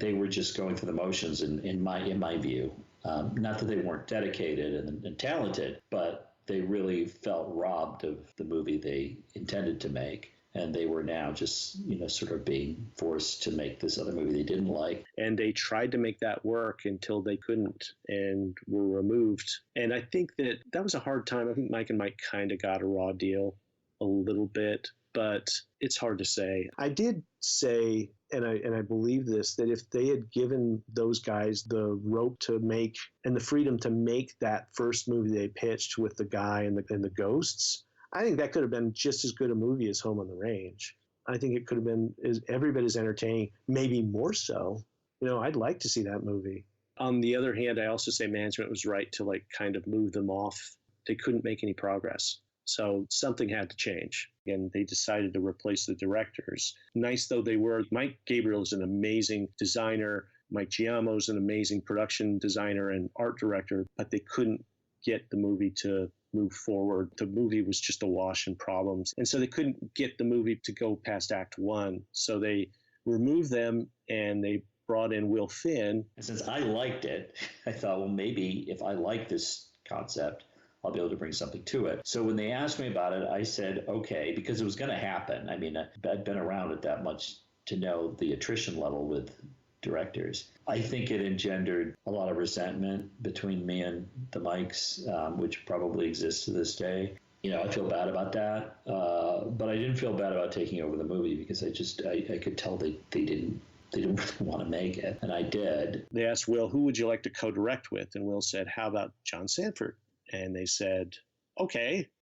they were just going through the motions in my view. Not that they weren't dedicated and talented, but they really felt robbed of the movie they intended to make. And they were now just, sort of being forced to make this other movie they didn't like. And they tried to make that work until they couldn't and were removed. And I think that was a hard time. I think Mike and Mike kind of got a raw deal a little bit, but it's hard to say. I did say, and I believe this, that if they had given those guys the rope to make and the freedom to make that first movie they pitched with the guy and the ghosts, I think that could have been just as good a movie as Home on the Range. I think it could have been every bit as entertaining, maybe more so. I'd like to see that movie. On the other hand, I also say management was right to kind of move them off. They couldn't make any progress. So something had to change. And they decided to replace the directors. Nice though they were, Mike Gabriel is an amazing designer. Mike Giamo is an amazing production designer and art director, but they couldn't get the movie to move forward. The movie was just awash in problems. And so they couldn't get the movie to go past Act 1. So they removed them and they brought in Will Finn. And since I liked it, I thought, well, maybe if I like this concept, I'll be able to bring something to it. So when they asked me about it, I said, okay, because it was going to happen. I mean, I'd been around it that much to know the attrition level with directors. I think it engendered a lot of resentment between me and the Mikes, which probably exists to this day. I feel bad about that, but I didn't feel bad about taking over the movie because I could tell they didn't really want to make it, and I did. They asked Will, who would you like to co-direct with? And Will said, how about John Sanford? And they said, okay.